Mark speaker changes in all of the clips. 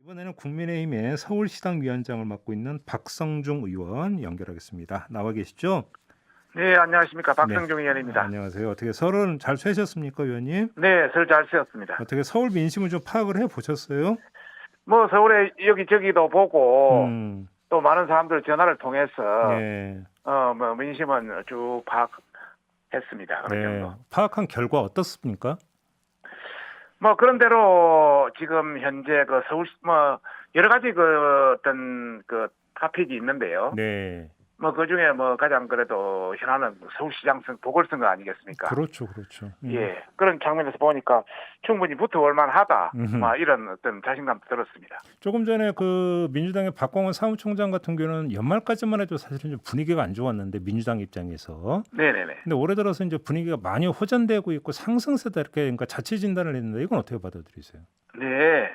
Speaker 1: 이번에는 국민의힘의 서울시당 위원장을 맡고 있는 박성중 의원 연결하겠습니다. 나와 계시죠?
Speaker 2: 네, 안녕하십니까.
Speaker 1: 네.
Speaker 2: 박성중 의원입니다.
Speaker 1: 안녕하세요. 어떻게 설은 잘 쇠셨습니까, 의원님?
Speaker 2: 네, 설 잘 쓰였습니다.
Speaker 1: 어떻게 서울 민심을 좀 파악을 해 보셨어요?
Speaker 2: 뭐 서울에 여기저기도 보고
Speaker 1: 음,
Speaker 2: 또 많은 사람들 전화를 통해서
Speaker 1: 네,
Speaker 2: 뭐 민심은 쭉 파악했습니다. 어느
Speaker 1: 네.
Speaker 2: 정도.
Speaker 1: 파악한 결과 어떻습니까?
Speaker 2: 뭐 그런 대로 지금 현재 그 서울 뭐 여러 가지 그 어떤 그 토픽이 있는데요.
Speaker 1: 네,
Speaker 2: 뭐 그중에 뭐 가장 그래도 현안은 서울시장 보궐선거 아니겠습니까?
Speaker 1: 그렇죠, 그렇죠.
Speaker 2: 예, 그런 장면에서 보니까 충분히 붙어올 만하다.
Speaker 1: 음흠.
Speaker 2: 뭐 이런 어떤 자신감도 들었습니다.
Speaker 1: 조금 전에 그 민주당의 박광원 사무총장 같은 경우는 연말까지만 해도 사실은 좀 분위기가 안 좋았는데 민주당 입장에서.
Speaker 2: 네네네.
Speaker 1: 근데 올해 들어서 이제 분위기가 많이 호전되고 있고 상승세다 이렇게 그러니까 자체 진단을 했는데 이건 어떻게 받아들이세요?
Speaker 2: 네.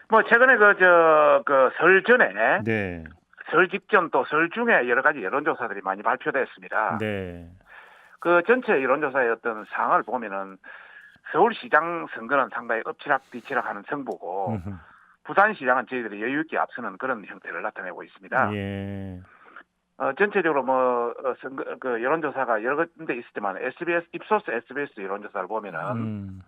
Speaker 2: 뭐 최근에 그 설 전에
Speaker 1: 네,
Speaker 2: 설 직전 또 설 중에 여러 가지 여론조사들이 많이 발표됐습니다.
Speaker 1: 네,
Speaker 2: 그 전체 여론조사의 어떤 상황을 보면은 서울시장 선거는 상당히 엎치락뒤치락하는 승부고
Speaker 1: 음흠.
Speaker 2: 부산시장은 저희들이 여유 있게 앞서는 그런 형태를 나타내고 있습니다.
Speaker 1: 예,
Speaker 2: 전체적으로 선거 그 여론조사가 여러 군데 있었지만 입소스 SBS 여론조사를 보면은
Speaker 1: 음,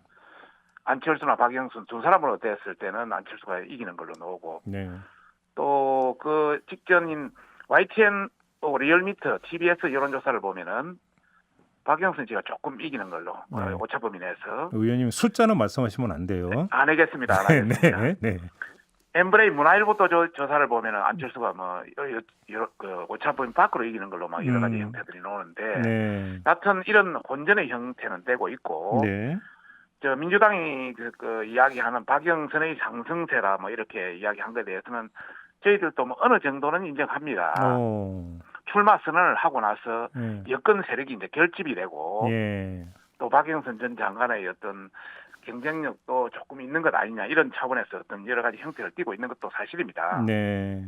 Speaker 2: 안철수나 박영순 두 사람으로 됐을 때는 안철수가 이기는 걸로 나오고
Speaker 1: 네,
Speaker 2: 또 그 직전인 YTN 리얼미터 TBS 여론조사를 보면은 박영선 씨가 조금 이기는 걸로
Speaker 1: 네.
Speaker 2: 오차범위 내에서
Speaker 1: 의원님 숫자는 말씀하시면 안 돼요.
Speaker 2: 안 하겠습니다. 안
Speaker 1: 네,
Speaker 2: 하겠습니다.
Speaker 1: 네, 네,
Speaker 2: 엠브레이 문화일보도 조사를 보면은 안철수가 그 오차범위 밖으로 이기는 걸로 막 여러 가지 형태들이 나오는데
Speaker 1: 네,
Speaker 2: 여하튼 이런 혼전의 형태는 되고 있고
Speaker 1: 네,
Speaker 2: 저 민주당이 그 이야기하는 박영선의 상승세라 뭐 이렇게 이야기한 것에 대해서는 저희들도 뭐 어느 정도는 인정합니다.
Speaker 1: 어,
Speaker 2: 출마 선언을 하고 나서
Speaker 1: 예,
Speaker 2: 여권 세력이 이제 결집이 되고
Speaker 1: 예,
Speaker 2: 또 박영선 전 장관의 어떤 경쟁력도 조금 있는 것 아니냐 이런 차원에서 어떤 여러 가지 형태를 띠고 있는 것도 사실입니다.
Speaker 1: 네,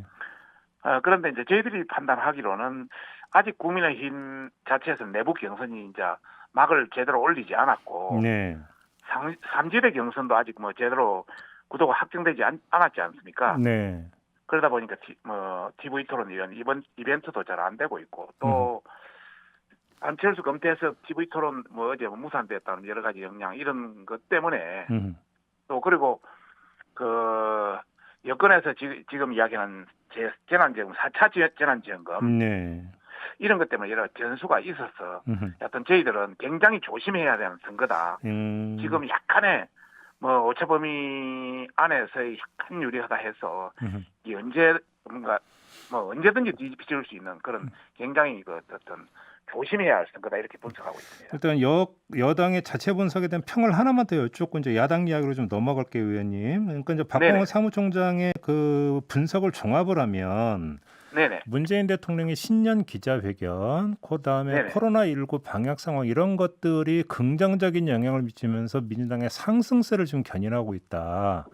Speaker 2: 그런데 이제 저희들이 판단하기로는 아직 국민의힘 자체에서 내부 경선이 이제 막을 제대로 올리지 않았고
Speaker 1: 네,
Speaker 2: 삼지대 경선도 아직 뭐 제대로 구도가 확정되지 않았지 않습니까?
Speaker 1: 네,
Speaker 2: 그러다 보니까 TV 토론 이번 이벤트도 잘 안 되고 있고 또 안철수 검태에서 TV 토론 어제 무산됐다는 여러 가지 영향 이런 것 때문에 또 그리고 그 여권에서 지금 이야기하는 재난지원금 4차 재난지원금
Speaker 1: 네,
Speaker 2: 이런 것 때문에 여러 변수가 있어서 하여튼 저희들은 굉장히 조심해야 되는 선거다. 지금 약간의 오차범위 안에서의 약간 유리하다 해서 이 언제든지 뒤집힐 수 있는 그런 굉장히 그 어떤 조심해야 할 선거다 이렇게 분석하고 있습니다.
Speaker 1: 일단 여당의 자체 분석에 대한 평을 하나만 더 여쭙고 이제 야당 이야기로 좀 넘어갈게요, 의원님. 그러니까 이제 박광원 사무총장의 그 분석을 종합을 하면
Speaker 2: 네네.
Speaker 1: 문재인 대통령의 신년 기자회견, 그다음에
Speaker 2: 네네.
Speaker 1: 코로나19 방역 상황 이런 것들이 긍정적인 영향을 미치면서 민주당의 상승세를 좀 견인하고 있다.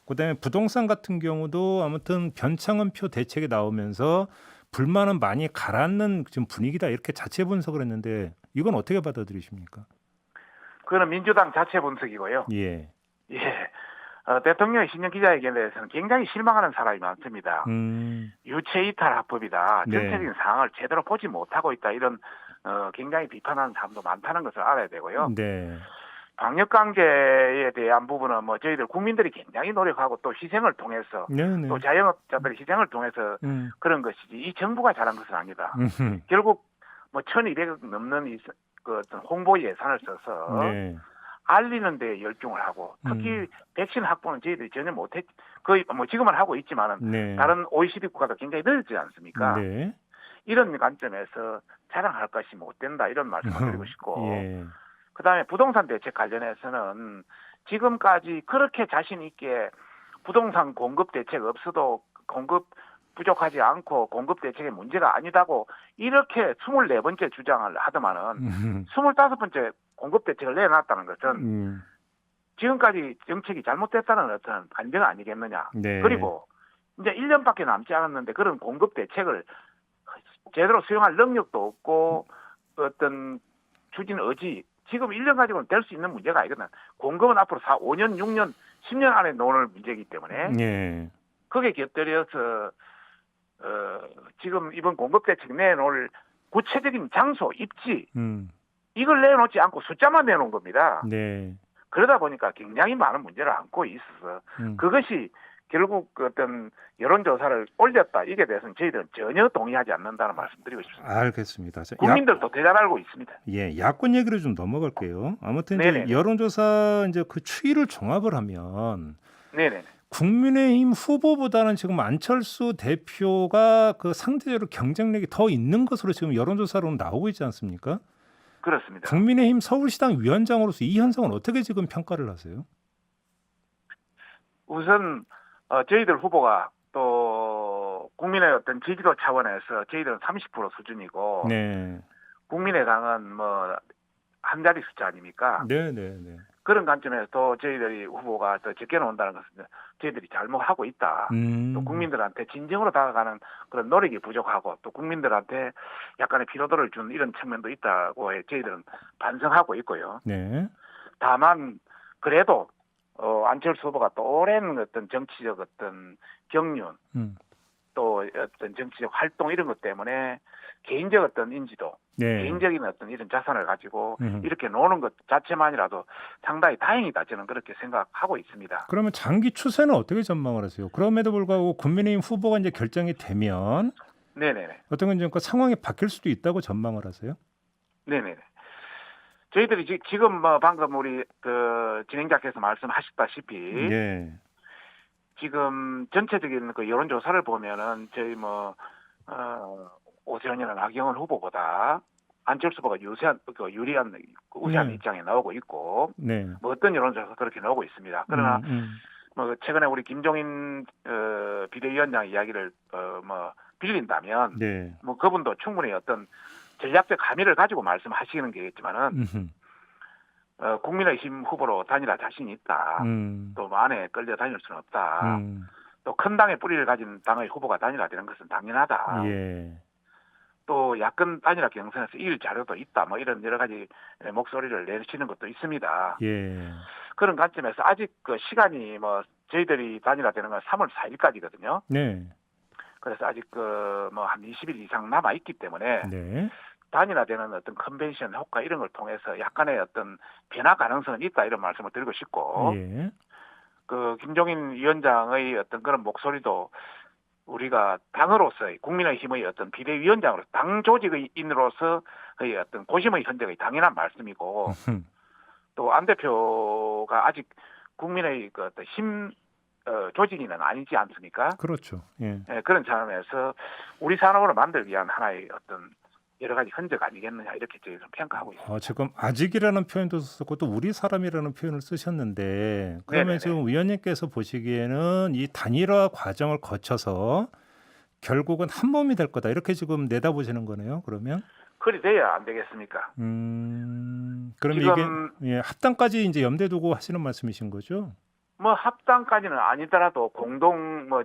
Speaker 1: 그다음에 부동산 같은 경우도 아무튼 변창흠표 대책이 나오면서 불만은 많이 가라앉는 지금 분위기다 이렇게 자체 분석을 했는데 이건 어떻게 받아들이십니까?
Speaker 2: 그거는 민주당 자체 분석이고요.
Speaker 1: 예.
Speaker 2: 예. 대통령의 신년 기자회견에 대해서는 굉장히 실망하는 사람이 많습니다. 유체이탈 합법이다.
Speaker 1: 네.
Speaker 2: 전체적인 상황을 제대로 보지 못하고 있다. 이런 굉장히 비판하는 사람도 많다는 것을 알아야 되고요.
Speaker 1: 네.
Speaker 2: 방역 관계에 대한 부분은 저희들 국민들이 굉장히 노력하고 또 희생을 통해서
Speaker 1: 네네.
Speaker 2: 또 자영업자들의 희생을 통해서 그런 것이지 이 정부가 잘한 것은 아니다. 결국 1,200억 넘는 그 어떤 홍보 예산을 써서
Speaker 1: 네.
Speaker 2: 알리는 데 열중을 하고 특히 백신 확보는 저희들이 전혀 못했 거의 지금은 하고 있지만은
Speaker 1: 네.
Speaker 2: 다른 OECD 국가도 굉장히 늦지 않습니까?
Speaker 1: 네.
Speaker 2: 이런 관점에서 자랑할 것이 못 된다 이런 말씀을 드리고 싶고
Speaker 1: 예.
Speaker 2: 그다음에 부동산 대책 관련해서는 지금까지 그렇게 자신 있게 부동산 공급 대책 없어도 공급 부족하지 않고 공급 대책의 문제가 아니다고 이렇게 24번째 주장을 하더만은 25번째 공급 대책을 내놨다는 것은 지금까지 정책이 잘못됐다는 어떤 반증 아니겠느냐.
Speaker 1: 네.
Speaker 2: 그리고 이제 1년밖에 남지 않았는데 그런 공급 대책을 제대로 수용할 능력도 없고 어떤 추진 의지 지금 1년 가지고는 될 수 있는 문제가 아니거든. 공급은 앞으로 5년, 6년, 10년 안에 놓을 문제이기 때문에
Speaker 1: 예.
Speaker 2: 거기에 곁들여서 지금 이번 공급대책 내놓을 구체적인 장소, 입지 이걸 내놓지 않고 숫자만 내놓은 겁니다.
Speaker 1: 네.
Speaker 2: 그러다 보니까 굉장히 많은 문제를 안고 있어서 그것이 결국 어떤 여론조사를 올렸다. 이게 대해서는 저희들은 전혀 동의하지 않는다는 말씀드리고 싶습니다.
Speaker 1: 알겠습니다. 자,
Speaker 2: 국민들도 대잘 알고 있습니다.
Speaker 1: 예, 야권 얘기를 좀 넘어갈게요. 아무튼 이제
Speaker 2: 네네네.
Speaker 1: 여론조사 이제 그 추이를 종합을 하면
Speaker 2: 네네.
Speaker 1: 국민의힘 후보보다는 지금 안철수 대표가 그 상대적으로 경쟁력이 더 있는 것으로 지금 여론조사로는 나오고 있지 않습니까?
Speaker 2: 그렇습니다.
Speaker 1: 국민의힘 서울시당 위원장으로서 이 현상을 어떻게 지금 평가를 하세요?
Speaker 2: 우선 저희들 후보가 또 국민의 어떤 지지도 차원에서 저희들은 30% 수준이고
Speaker 1: 네,
Speaker 2: 국민의당은 뭐 한 자리 숫자 아닙니까?
Speaker 1: 네, 네, 네.
Speaker 2: 그런 관점에서 또 저희들이 후보가 더 적게 나온다는 것은 저희들이 잘못하고 있다. 또 국민들한테 진정으로 다가가는 그런 노력이 부족하고 또 국민들한테 약간의 피로도를 준 이런 측면도 있다고 저희들은 반성하고 있고요.
Speaker 1: 네.
Speaker 2: 다만 그래도 안철수 후보가 또 오랜 어떤 정치적 어떤 경륜 또 어떤 정치적 활동 이런 것 때문에 개인적 어떤 인지도,
Speaker 1: 네.
Speaker 2: 개인적인 어떤 이런 자산을 가지고 이렇게 노는 것 자체만이라도 상당히 다행이다. 저는 그렇게 생각하고 있습니다.
Speaker 1: 그러면 장기 추세는 어떻게 전망을 하세요? 그럼에도 불구하고 국민의힘 후보가 이제 결정이 되면
Speaker 2: 네네네.
Speaker 1: 어떤 건 그 상황이 바뀔 수도 있다고 전망을 하세요?
Speaker 2: 네네네. 저희들이 지금 뭐 방금 우리 그 진행자께서 말씀하셨다시피
Speaker 1: 네.
Speaker 2: 지금 전체적인 그 여론조사를 보면은 저희 오세훈이나 나경원 후보보다 안철수 후보가 유리한 우세한 입장에 나오고 있고
Speaker 1: 네.
Speaker 2: 뭐 어떤 여론조사 그렇게 나오고 있습니다. 그러나 뭐 최근에 우리 김종인 비대위원장 이야기를 빌린다면
Speaker 1: 네.
Speaker 2: 뭐 그분도 충분히 어떤 전략적 함의를 가지고 말씀하시는 게겠지만은 국민의힘 후보로 다니라 자신이 있다. 또 안에 끌려 다닐 수는 없다. 또 큰 당의 뿌리를 가진 당의 후보가 단일화 되는 것은 당연하다.
Speaker 1: 예.
Speaker 2: 또 야권 단일화 경선에서 이길 자료도 있다. 뭐 이런 여러 가지 목소리를 내시는 것도 있습니다.
Speaker 1: 예.
Speaker 2: 그런 관점에서 아직 그 시간이 뭐 저희들이 단일화 되는 건 3월 4일까지거든요.
Speaker 1: 네.
Speaker 2: 그래서 아직 한 20일 이상 남아 있기 때문에
Speaker 1: 네.
Speaker 2: 단일화되는 어떤 컨벤션 효과 이런 걸 통해서 약간의 어떤 변화 가능성은 있다 이런 말씀을 드리고 싶고
Speaker 1: 예.
Speaker 2: 그 김종인 위원장의 어떤 그런 목소리도 우리가 당으로서의 국민의힘의 어떤 비대위원장으로 당 조직인으로서 의 어떤 고심의 현재의 당연한 말씀이고 또 안 대표가 아직 국민의 그 어떤 힘 조직인은 아니지 않습니까?
Speaker 1: 그렇죠. 예.
Speaker 2: 예, 그런 차원에서 우리 산업을 만들기 위한 하나의 어떤 여러 가지 흔적 아니겠느냐 이렇게 저희는 평가하고 있습니다.
Speaker 1: 지금 아직이라는 표현도 썼고 또 우리 사람이라는 표현을 쓰셨는데 그러면
Speaker 2: 네네네.
Speaker 1: 지금 위원님께서 보시기에는 이 단일화 과정을 거쳐서 결국은 한 몸이 될 거다 이렇게 지금 내다보시는 거네요. 그러면
Speaker 2: 그리 돼야 안 되겠습니까?
Speaker 1: 그럼
Speaker 2: 지금
Speaker 1: 이게 합당까지 이제 염두에 두고 하시는 말씀이신 거죠?
Speaker 2: 뭐 합당까지는 아니더라도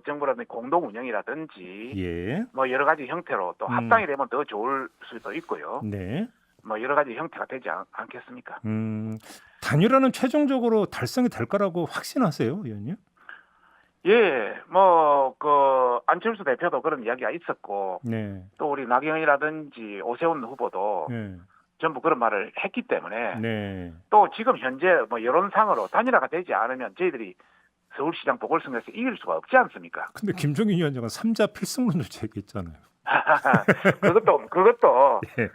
Speaker 2: 정부라든지 공동 운영이라든지
Speaker 1: 예.
Speaker 2: 뭐 여러 가지 형태로 또 합당이 되면 더 좋을 수도 있고요.
Speaker 1: 네.
Speaker 2: 뭐 여러 가지 형태가 되지 않겠습니까?
Speaker 1: 단일화는 최종적으로 달성이 될 거라고 확신하세요, 의원님?
Speaker 2: 예, 안철수 대표도 그런 이야기가 있었고,
Speaker 1: 네.
Speaker 2: 또 우리 나경원이라든지 오세훈 후보도
Speaker 1: 네.
Speaker 2: 전부 그런 말을 했기 때문에,
Speaker 1: 네.
Speaker 2: 또 지금 현재 여론상으로 단일화가 되지 않으면 저희들이 서울시장 보궐선거에서 이길 수가 없지 않습니까?
Speaker 1: 근데 김종인 위원장은 3자 필승론을 제기했잖아요.
Speaker 2: 그것도
Speaker 1: 예.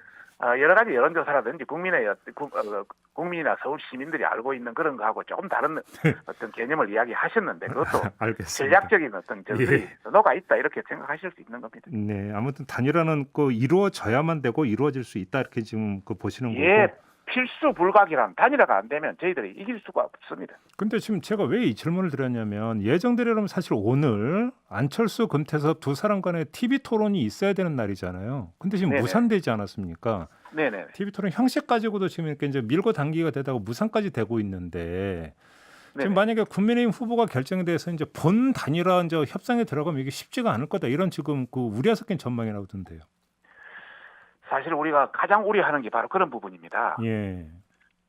Speaker 2: 여러 가지 여론조사라든지 국민이나 서울 시민들이 알고 있는 그런 거하고 조금 다른 어떤 개념을 이야기하셨는데 그것도
Speaker 1: 알겠습니다.
Speaker 2: 전략적인 어떤 점들이 녹아 있다 이렇게 생각하실 수 있는 겁니다.
Speaker 1: 네, 아무튼 단일화는 이루어져야만 되고 이루어질 수 있다 이렇게 지금 보시는
Speaker 2: 예,
Speaker 1: 거고.
Speaker 2: 필수 불가기란 단일화가 안 되면 저희들이 이길 수가 없습니다.
Speaker 1: 근데 지금 제가 왜 이 질문을 드렸냐면 예정대로라면 사실 오늘 안철수 금태섭 두 사람 간의 TV 토론이 있어야 되는 날이잖아요. 근데 지금
Speaker 2: 네네.
Speaker 1: 무산되지 않았습니까?
Speaker 2: 네네.
Speaker 1: TV 토론 형식 가지고도 지금 이렇게 이제 밀고 당기가 되다가 무산까지 되고 있는데 지금
Speaker 2: 네네.
Speaker 1: 만약에 국민의힘 후보가 결정에 대해서 이제 본 단일화 이제 협상에 들어가면 이게 쉽지가 않을 거다 이런 지금 그 우려 섞인 전망이 나오던데요.
Speaker 2: 사실 우리가 가장 우려하는 게 바로 그런 부분입니다.
Speaker 1: 예.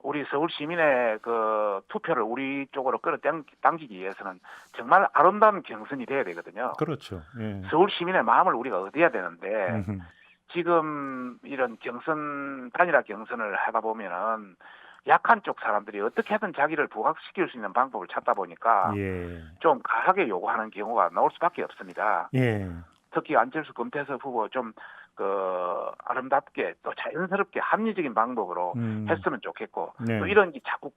Speaker 2: 우리 서울 시민의 그 투표를 우리 쪽으로 끌어당기기 위해서는 정말 아름다운 경선이 돼야 되거든요.
Speaker 1: 그렇죠. 예.
Speaker 2: 서울 시민의 마음을 우리가 얻어야 되는데
Speaker 1: 음흠.
Speaker 2: 지금 이런 단일화 경선을 하다 보면은 약한 쪽 사람들이 어떻게든 자기를 부각시킬 수 있는 방법을 찾다 보니까
Speaker 1: 예.
Speaker 2: 좀 과하게 요구하는 경우가 나올 수밖에 없습니다.
Speaker 1: 예.
Speaker 2: 특히 안철수 금태섭 후보 좀 아름답게 또 자연스럽게 합리적인 방법으로 했으면 좋겠고
Speaker 1: 네.
Speaker 2: 또 이런 게 자꾸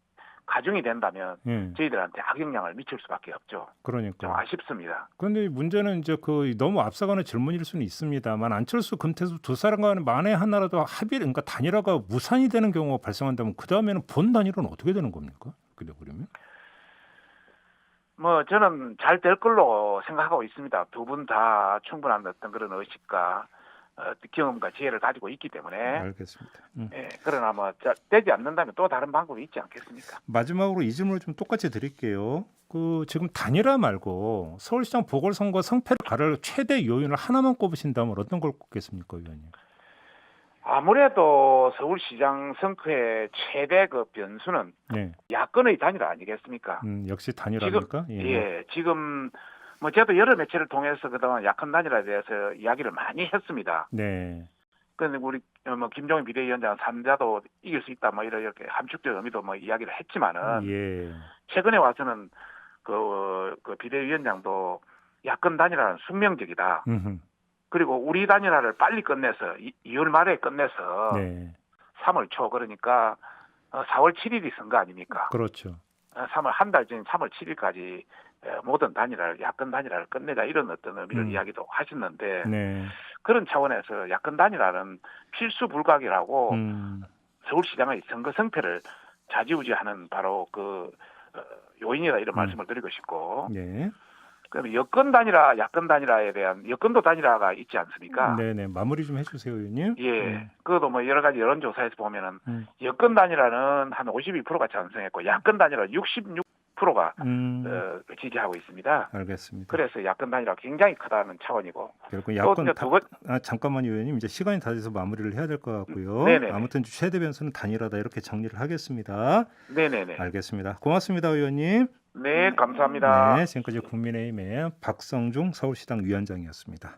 Speaker 2: 가중이 된다면
Speaker 1: 예.
Speaker 2: 저희들한테 악영향을 미칠 수밖에 없죠. 좀
Speaker 1: 그러니까.
Speaker 2: 아쉽습니다.
Speaker 1: 그런데 문제는 이제 그 너무 앞서가는 질문일 수는 있습니다만 안철수, 금태섭 두 사람 간에 만에 하나라도 그러니까 단일화가 무산이 되는 경우가 발생한다면 그 다음에는 본 단일화는 어떻게 되는 겁니까? 그래 버리면?
Speaker 2: 뭐 저는 잘 될 걸로 생각하고 있습니다. 두 분 다 충분한 어떤 그런 의식과 경험과 지혜를 가지고 있기 때문에
Speaker 1: 알겠습니다.
Speaker 2: 예, 그러나 뭐 되지 않는다면 또 다른 방법이 있지 않겠습니까?
Speaker 1: 마지막으로 이 질문을 좀 똑같이 드릴게요. 그 지금 단일화 말고 서울시장 보궐선거 성패를 가를 최대 요인을 하나만 꼽으신다면 어떤 걸 꼽겠습니까, 의원님?
Speaker 2: 아무래도 서울시장 선거의 최대 그 변수는
Speaker 1: 네.
Speaker 2: 야권의 단일화 아니겠습니까?
Speaker 1: 역시 단일화입니까?
Speaker 2: 지금 뭐 저도 여러 매체를 통해서 그동안 야권 단일화에 대해서 이야기를 많이 했습니다.
Speaker 1: 네.
Speaker 2: 그런데 우리 뭐 김종인 비대위원장 3자도 이길 수 있다 뭐 이렇게 함축적 의미도 뭐 이야기를 했지만은
Speaker 1: 예.
Speaker 2: 최근에 와서는 그 비대위원장도 야권 단일화는 숙명적이다.
Speaker 1: 음흠.
Speaker 2: 그리고 우리 단일화를 빨리 끝내서 2월 말에 끝내서
Speaker 1: 네.
Speaker 2: 3월 초 그러니까 4월 7일이 선거 아닙니까?
Speaker 1: 그렇죠.
Speaker 2: 3월 한 달 전 3월 7일까지 모든 야권 단일화를 끝내자 이런 어떤 의미를 이야기도 하셨는데
Speaker 1: 네.
Speaker 2: 그런 차원에서 야권 단일화는 필수 불가결하고
Speaker 1: 음.
Speaker 2: 서울시장의 선거 성패를 좌지우지하는 바로 요인이다 이런 말씀을 드리고 싶고
Speaker 1: 네.
Speaker 2: 그럼 여권 단일화, 야권 단일화에 대한 여권도 단일화가 있지 않습니까?
Speaker 1: 네네. 마무리 좀 해주세요, 의원님.
Speaker 2: 예, 그것도 뭐 여러 가지 여론조사에서 보면은
Speaker 1: 음.
Speaker 2: 여권 단일화는 한 52%가 찬성했고 야권 단일화 66%가 지지하고 있습니다.
Speaker 1: 알겠습니다.
Speaker 2: 그래서 야권 단일화 굉장히 크다는 차원이고.
Speaker 1: 결국 야권
Speaker 2: 또 두 번,
Speaker 1: 잠깐만요, 의원님. 이제 시간이 다 돼서 마무리를 해야 될 것 같고요.
Speaker 2: 네네.
Speaker 1: 아무튼 최대 변수는 단일화다 이렇게 정리를 하겠습니다.
Speaker 2: 네네네.
Speaker 1: 알겠습니다. 고맙습니다, 의원님.
Speaker 2: 네, 감사합니다.
Speaker 1: 네, 지금까지 국민의힘의 박성중 서울시당 위원장이었습니다.